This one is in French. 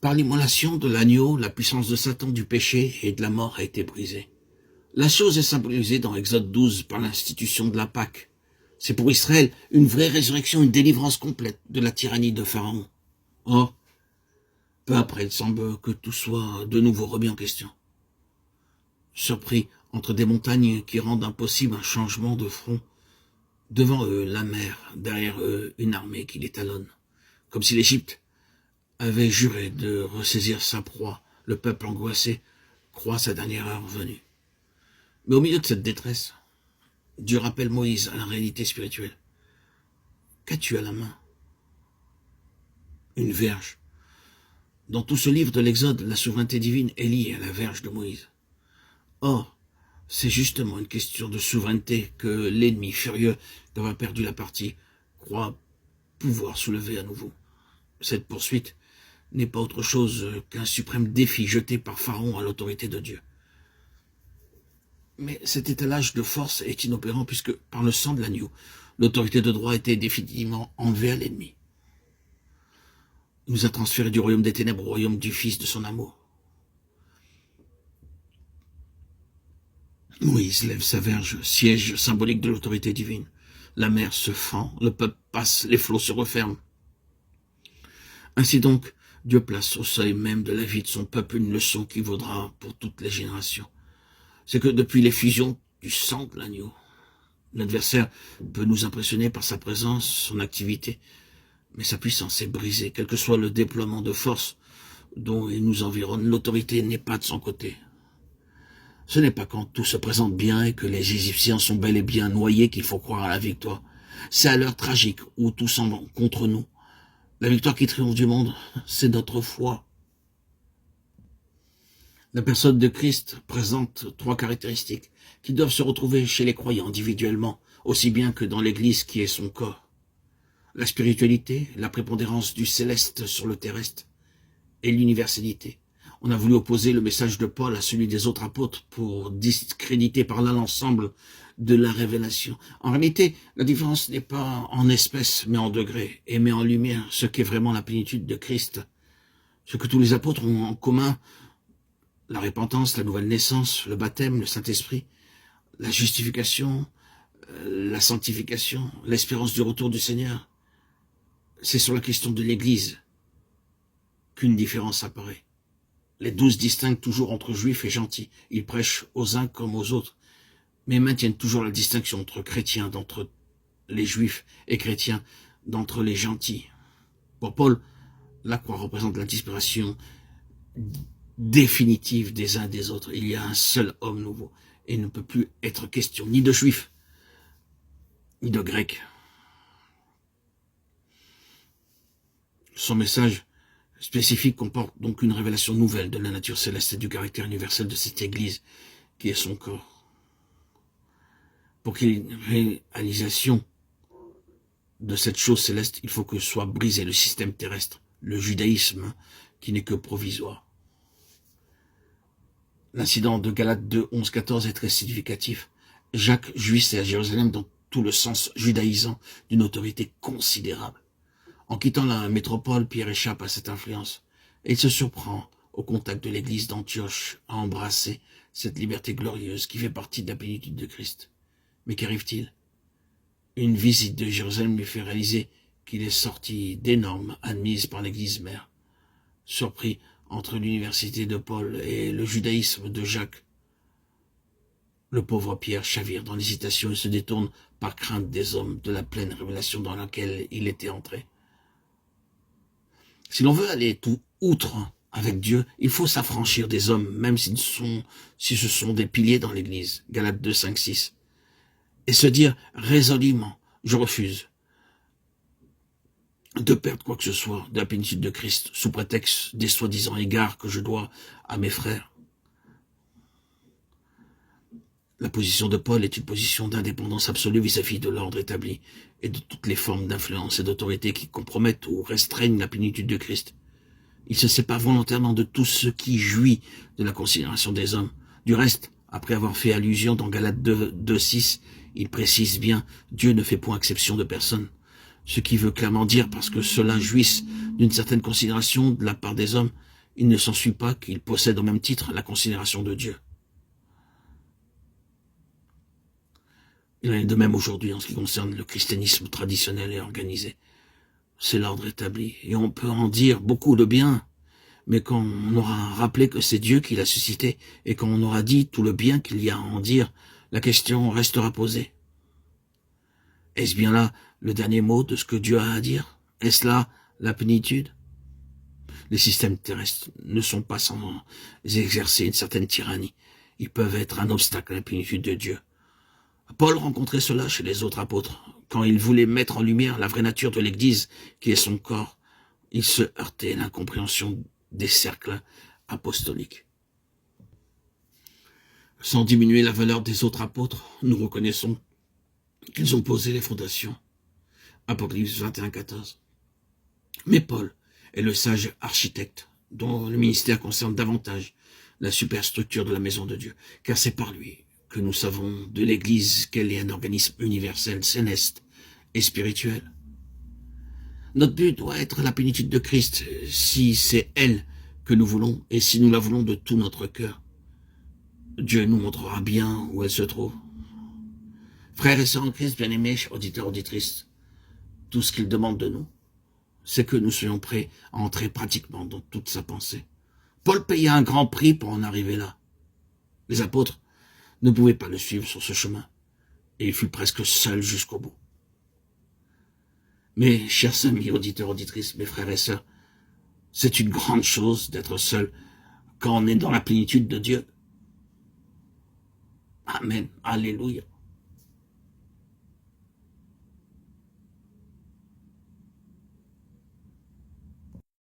Par l'immolation de l'agneau, la puissance de Satan, du péché et de la mort a été brisée. La chose est symbolisée dans Exode 12 par l'institution de la Pâque. C'est pour Israël une vraie résurrection, une délivrance complète de la tyrannie de Pharaon. Or, peu après, il semble que tout soit de nouveau remis en question. Surpris entre des montagnes qui rendent impossible un changement de front, devant eux la mer, derrière eux une armée qui les talonne. Comme si l'Égypte avait juré de ressaisir sa proie, le peuple angoissé croit sa dernière heure venue. Mais au milieu de cette détresse, Dieu rappelle Moïse à la réalité spirituelle. Qu'as-tu à la main? Une verge. Dans tout ce livre de l'Exode, la souveraineté divine est liée à la verge de Moïse. Or, c'est justement une question de souveraineté que l'ennemi furieux d'avoir perdu la partie croit pouvoir soulever à nouveau. Cette poursuite n'est pas autre chose qu'un suprême défi jeté par Pharaon à l'autorité de Dieu. Mais cet étalage de force est inopérant puisque, par le sang de l'agneau, l'autorité de droit a été définitivement enlevée à l'ennemi. Il nous a transféré du royaume des ténèbres au royaume du Fils de son amour. Moïse lève sa verge, siège symbolique de l'autorité divine. La mer se fend, le peuple passe, les flots se referment. Ainsi donc, Dieu place au seuil même de la vie de son peuple une leçon qui vaudra pour toutes les générations. C'est que depuis l'effusion du sang de l'agneau, l'adversaire peut nous impressionner par sa présence, son activité, mais sa puissance est brisée, quel que soit le déploiement de force dont il nous environne, l'autorité n'est pas de son côté. Ce n'est pas quand tout se présente bien et que les Égyptiens sont bel et bien noyés qu'il faut croire à la victoire. C'est à l'heure tragique où tout semble contre nous. La victoire qui triomphe du monde, c'est notre foi. La personne de Christ présente 3 caractéristiques qui doivent se retrouver chez les croyants individuellement, aussi bien que dans l'Église qui est son corps. La spiritualité, la prépondérance du céleste sur le terrestre et l'universalité. On a voulu opposer le message de Paul à celui des autres apôtres pour discréditer par là l'ensemble de la révélation. En réalité, la différence n'est pas en espèces, mais en degrés, et met en lumière ce qu'est vraiment la plénitude de Christ. Ce que tous les apôtres ont en commun, la repentance, la nouvelle naissance, le baptême, le Saint-Esprit, la justification, la sanctification, l'espérance du retour du Seigneur. C'est sur la question de l'Église qu'une différence apparaît. Les 12 distinguent toujours entre juifs et gentils. Ils prêchent aux uns comme aux autres, mais maintiennent toujours la distinction entre chrétiens d'entre les juifs et chrétiens d'entre les gentils. Pour Paul, la croix représente la disparition définitive des uns des autres. Il y a un seul homme nouveau et il ne peut plus être question ni de juifs, ni de grecs. Son message spécifique comporte donc une révélation nouvelle de la nature céleste et du caractère universel de cette Église qui est son corps. Pour qu'il y ait une réalisation de cette chose céleste, il faut que soit brisé le système terrestre, le judaïsme qui n'est que provisoire. L'incident de Galates 2, 11, 14 est très significatif. Jacques jouissait à Jérusalem dans tout le sens judaïsant d'une autorité considérable. En quittant la métropole, Pierre échappe à cette influence et il se surprend au contact de l'église d'Antioche à embrasser cette liberté glorieuse qui fait partie de la plénitude de Christ. Mais qu'arrive-t-il? Une visite de Jérusalem lui fait réaliser qu'il est sorti des normes admises par l'église mère. Surpris entre l'université de Paul et le judaïsme de Jacques, le pauvre Pierre chavire dans l'hésitation et se détourne par crainte des hommes de la pleine révélation dans laquelle il était entré. Si l'on veut aller tout outre avec Dieu, il faut s'affranchir des hommes, même si ce sont des piliers dans l'Église, Galates 2, 5, 6, et se dire résolument, je refuse de perdre quoi que ce soit de la plénitude de Christ, sous prétexte des soi-disant égards que je dois à mes frères. La position de Paul est une position d'indépendance absolue vis-à-vis de l'ordre établi et de toutes les formes d'influence et d'autorité qui compromettent ou restreignent la plénitude de Christ. Il se sépare volontairement de tout ce qui jouit de la considération des hommes. Du reste, après avoir fait allusion dans Galates 2, 6, il précise bien « Dieu ne fait point exception de personne ». Ce qui veut clairement dire, parce que cela jouisse d'une certaine considération de la part des hommes, il ne s'ensuit pas qu'il possède au même titre la considération de Dieu. Il en est de même aujourd'hui en ce qui concerne le christianisme traditionnel et organisé. C'est l'ordre établi, et on peut en dire beaucoup de bien, mais quand on aura rappelé que c'est Dieu qui l'a suscité, et quand on aura dit tout le bien qu'il y a à en dire, la question restera posée. Est-ce bien là le dernier mot de ce que Dieu a à dire? Est-ce là la plénitude? Les systèmes terrestres ne sont pas sans exercer une certaine tyrannie. Ils peuvent être un obstacle à la plénitude de Dieu. Paul rencontrait cela chez les autres apôtres. Quand il voulait mettre en lumière la vraie nature de l'Église, qui est son corps, il se heurtait à l'incompréhension des cercles apostoliques. Sans diminuer la valeur des autres apôtres, nous reconnaissons qu'ils ont posé les fondations. Apocalypse 21:14. Mais Paul est le sage architecte dont le ministère concerne davantage la superstructure de la maison de Dieu, car c'est par lui que nous savons de l'Église qu'elle est un organisme universel, céleste et spirituel. Notre but doit être la plénitude de Christ, si c'est elle que nous voulons, et si nous la voulons de tout notre cœur. Dieu nous montrera bien où elle se trouve. Frères et sœurs en Christ, bien-aimés, auditeurs, auditrices, tout ce qu'il demande de nous, c'est que nous soyons prêts à entrer pratiquement dans toute sa pensée. Paul paya un grand prix pour en arriver là. Les apôtres ne pouvaient pas le suivre sur ce chemin, et il fut presque seul jusqu'au bout. Mais, chers amis, auditeurs, auditrices, mes frères et sœurs, c'est une grande chose d'être seul quand on est dans la plénitude de Dieu. Amen. Alléluia.